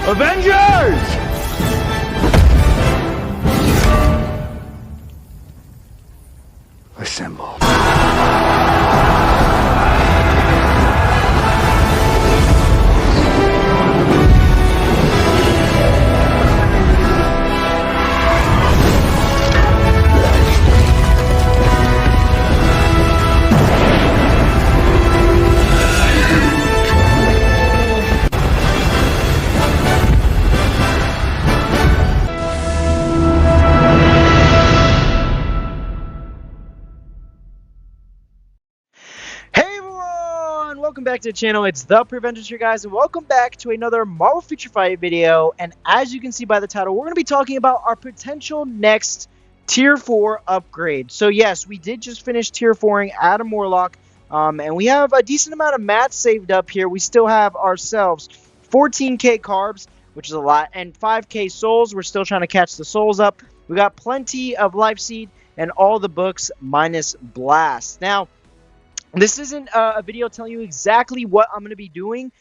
Avengers! Assemble. Welcome back to the channel. It's the Preventers here, guys, and welcome back to another Marvel Future Fight video. And as you can see by the title, we're going to be talking about our potential next Tier 4 upgrade. So yes, we did just finish Tier 4ing Adam Warlock, and we have a decent amount of mats saved up here. We still have ourselves 14k carbs, which is a lot, and 5k souls. We're still trying to catch the souls up. We got plenty of life seed and all the books minus blast. Now, this isn't a video telling you exactly what I'm going to be doing,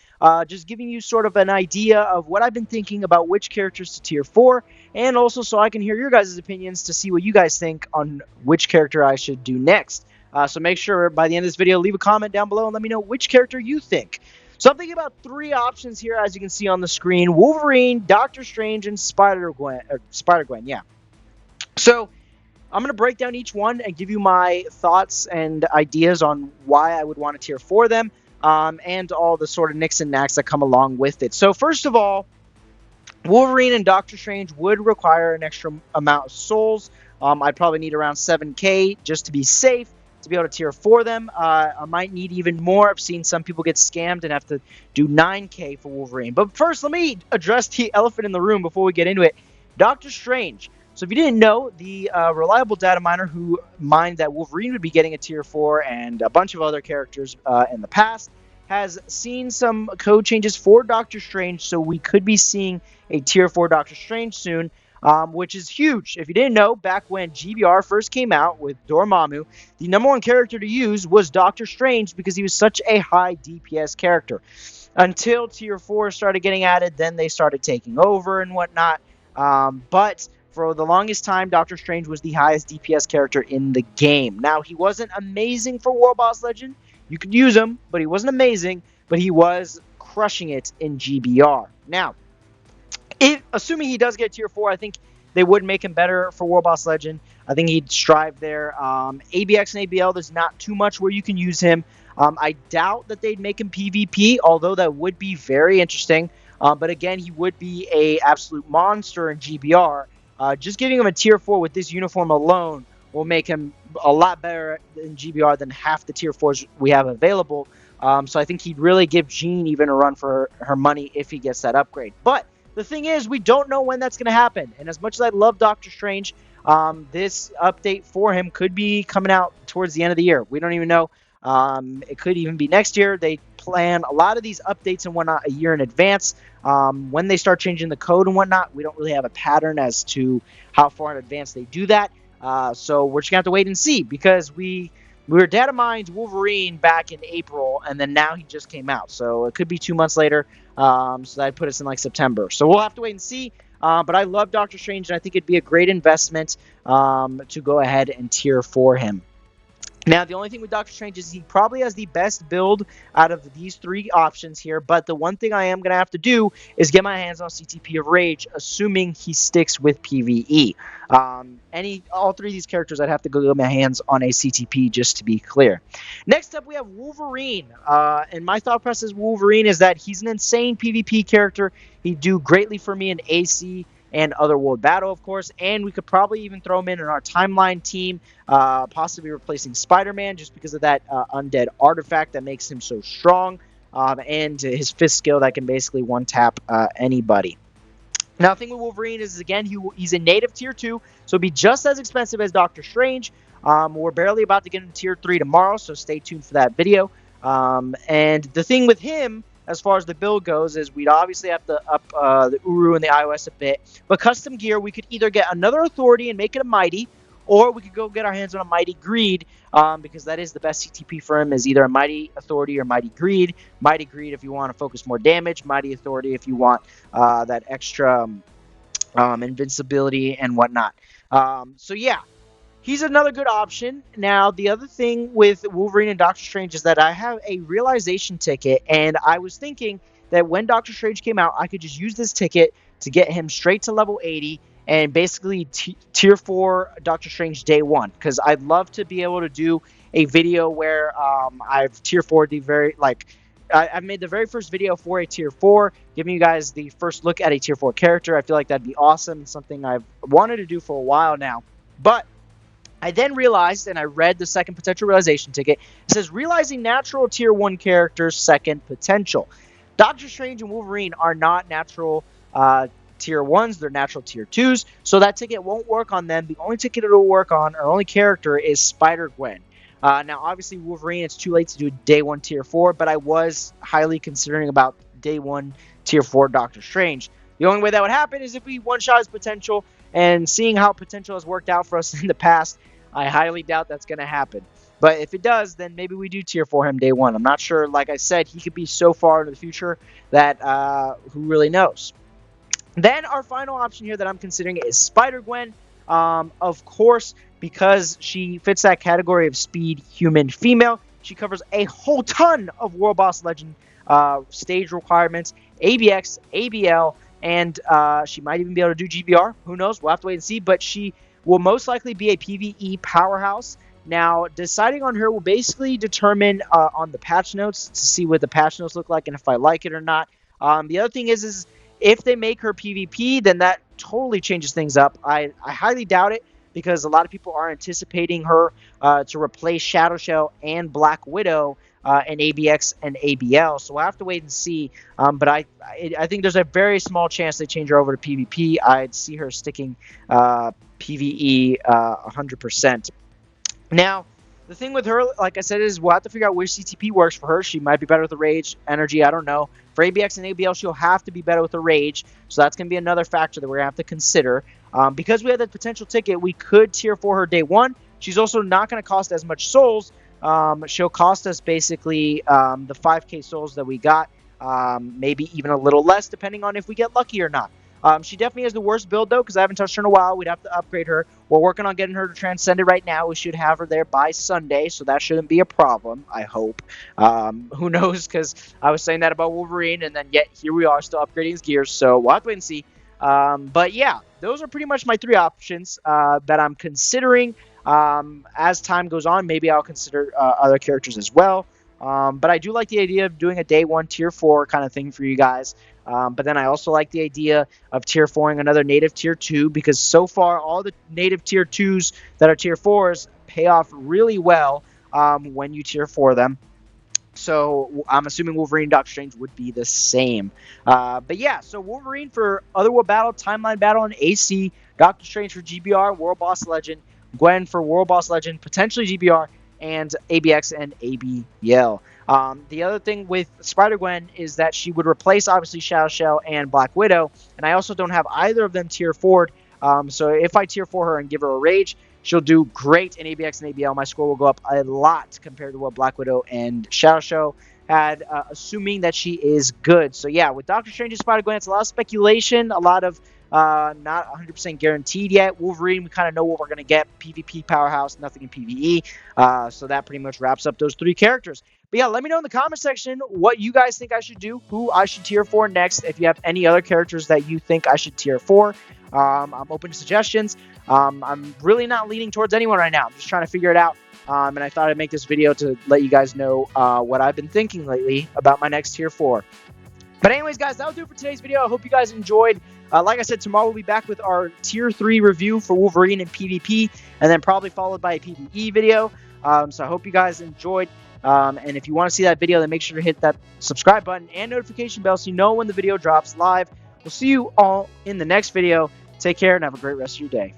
just giving you sort of an idea of what I've been thinking about which characters to Tier 4, and also so I can hear your guys' opinions to see what you guys think on which character I should do next. So make sure by the end of this video, leave a comment down below and let me know which character you think. So I'm thinking about 3 options here, as you can see on the screen: Wolverine, Doctor Strange, and Spider-Gwen, yeah. So I'm going to break down each one and give you my thoughts and ideas on why I would want to Tier 4 them, and all the sort of nicks and knacks that come along with it. So first of all, Wolverine and Doctor Strange would require an extra amount of souls. I'd probably need around 7k just to be safe to be able to Tier 4 them. I might need even more. I've seen some people get scammed and have to do 9k for Wolverine. But first, let me address the elephant in the room before we get into it. Doctor Strange. So if you didn't know, the reliable data miner who mined that Wolverine would be getting a Tier 4 and a bunch of other characters in the past has seen some code changes for Doctor Strange, so we could be seeing a Tier 4 Doctor Strange soon, which is huge. If you didn't know, back when GBR first came out with Dormammu, the #1 character to use was Doctor Strange because he was such a high DPS character. Until Tier 4 started getting added, then they started taking over and whatnot, but for the longest time, Doctor Strange was the highest DPS character in the game. Now, he wasn't amazing for War Boss Legend. You could use him, but he wasn't amazing, but he was crushing it in GBR. Now, assuming he does get Tier 4, I think they would make him better for War Boss Legend. I think he'd strive there. ABX and ABL, there's not too much where you can use him. I doubt that they'd make him PvP, although that would be very interesting. But again, he would be an absolute monster in GBR. Just giving him a Tier 4 with this uniform alone will make him a lot better in GBR than half the Tier 4s we have available. So I think he'd really give Jean even a run for her money if he gets that upgrade. But the thing is, we don't know when that's going to happen. And as much as I love Doctor Strange, this update for him could be coming out towards the end of the year. We don't even know. It could even be next year. They plan a lot of these updates and whatnot a year in advance. When they start changing the code and whatnot, we don't really have a pattern as to how far in advance they do that. So we're just gonna have to wait and see, because we were data mined Wolverine back in April, and then now he just came out. So it could be 2 months later. So that'd put us in like September. So we'll have to wait and see. But I love Doctor Strange, and I think it'd be a great investment to go ahead and Tier 4 him. Now, the only thing with Doctor Strange is he probably has the best build out of these 3 options here, but the one thing I am going to have to do is get my hands on CTP of Rage, assuming he sticks with PvE. All 3 of these characters, I'd have to go get my hands on a CTP, just to be clear. Next up, we have Wolverine, and my thought process with Wolverine is that he's an insane PvP character. He'd do greatly for me in AC and Otherworld Battle, of course, and we could probably even throw him in our timeline team, possibly replacing Spider-Man, just because of that undead artifact that makes him so strong, and his fifth skill that can basically one-tap anybody. Now, the thing with Wolverine is, again, he's a native Tier 2, so it'd be just as expensive as Doctor Strange. We're barely about to get into Tier 3 tomorrow, so stay tuned for that video. And the thing with him, as far as the build goes, is we'd obviously have to up the Uru and the iOS a bit. But custom gear, we could either get another authority and make it a mighty, or we could go get our hands on a Mighty Greed, because that is the best CTP for him, is either a Mighty Authority or Mighty Greed. Mighty Greed if you want to focus more damage, Mighty Authority if you want that extra invincibility and whatnot. So yeah, he's another good option. Now, the other thing with Wolverine and Doctor Strange is that I have a realization ticket, and I was thinking that when Doctor Strange came out, I could just use this ticket to get him straight to level 80 and basically tier 4 Doctor Strange day 1, because I'd love to be able to do a video where I've tier 4 the very, like, I've made the very first video for a tier 4, giving you guys the first look at a tier 4 character. I feel like that'd be awesome and something I've wanted to do for a while now. But I then realized, and I read the second potential realization ticket, it says, realizing natural tier 1 characters' second potential. Doctor Strange and Wolverine are not natural tier 1s, they're natural tier 2s, so that ticket won't work on them. The only ticket it'll work on, or only character, is Spider-Gwen. Now, obviously, Wolverine, it's too late to do day 1 tier 4, but I was highly considering about day 1 tier 4 Doctor Strange. The only way that would happen is if we one-shot his potential, and seeing how potential has worked out for us in the past, I highly doubt that's going to happen. But if it does, then maybe we do tier 4 him day 1. I'm not sure. Like I said, he could be so far into the future that who really knows. Then our final option here that I'm considering is Spider-Gwen. Of course, because she fits that category of speed, human, female. She covers a whole ton of World Boss Legend stage requirements, ABX, ABL, and she might even be able to do GBR. Who knows? We'll have to wait and see. But she will most likely be a PvE powerhouse. Now, deciding on her will basically determine on the patch notes to see what the patch notes look like and if I like it or not. The other thing is if they make her PvP, then that totally changes things up. I highly doubt it, because a lot of people are anticipating her to replace Shadow Shell and Black Widow in ABX and ABL. So we'll have to wait and see. But I think there's a very small chance they change her over to PvP. I'd see her sticking PvE 100%. Now, the thing with her, like I said, is we'll have to figure out which CTP works for her. She might be better with the Rage, Energy, I don't know. For ABX and ABL, she'll have to be better with the Rage, so that's going to be another factor that we're going to have to consider. Because we have that potential ticket, we could tier 4 her day 1. She's also not going to cost as much souls. She'll cost us basically the 5k souls that we got, maybe even a little less, depending on if we get lucky or not. She definitely has the worst build, though, because I haven't touched her in a while. We'd have to upgrade her. We're working on getting her to Transcended right now. We should have her there by Sunday, so that shouldn't be a problem, I hope. Who knows, because I was saying that about Wolverine, and then yet here we are still upgrading his gears, so we'll have to wait and see. But yeah, those are pretty much my 3 options that I'm considering. As time goes on, maybe I'll consider other characters as well. But I do like the idea of doing a day 1 tier 4 kind of thing for you guys. But then I also like the idea of tier 4ing another native tier 2, because so far all the native tier 2s that are tier 4s pay off really well when you tier 4 them. So I'm assuming Wolverine and Doctor Strange would be the same. But yeah, so Wolverine for Otherworld Battle, Timeline Battle, and AC. Doctor Strange for GBR, World Boss Legend. Gwen for World Boss Legend, potentially GBR, and ABX and ABL. The other thing with Spider-Gwen is that she would replace, obviously, Shadow Shell and Black Widow, and I also don't have either of them tier 4'd. So if I tier 4 her and give her a Rage, she'll do great in ABX and ABL. My score will go up a lot compared to what Black Widow and Shadow Shell had, assuming that she is good. So yeah, with Doctor Strange and Spider-Gwen, it's a lot of speculation, a lot of not 100% guaranteed yet. Wolverine, we kind of know what we're going to get. PvP powerhouse, nothing in PvE. So that pretty much wraps up those 3 characters. But yeah, let me know in the comment section what you guys think I should do, who I should tier 4 next. If you have any other characters that you think I should tier 4, I'm open to suggestions. I'm really not leaning towards anyone right now. I'm just trying to figure it out. And I thought I'd make this video to let you guys know what I've been thinking lately about my next tier 4. But anyways, guys, that'll do it for today's video. I hope you guys enjoyed. Like I said, tomorrow we'll be back with our Tier 3 review for Wolverine and PvP, and then probably followed by a PvE video. So I hope you guys enjoyed. And if you want to see that video, then make sure to hit that subscribe button and notification bell so you know when the video drops live. We'll see you all in the next video. Take care and have a great rest of your day.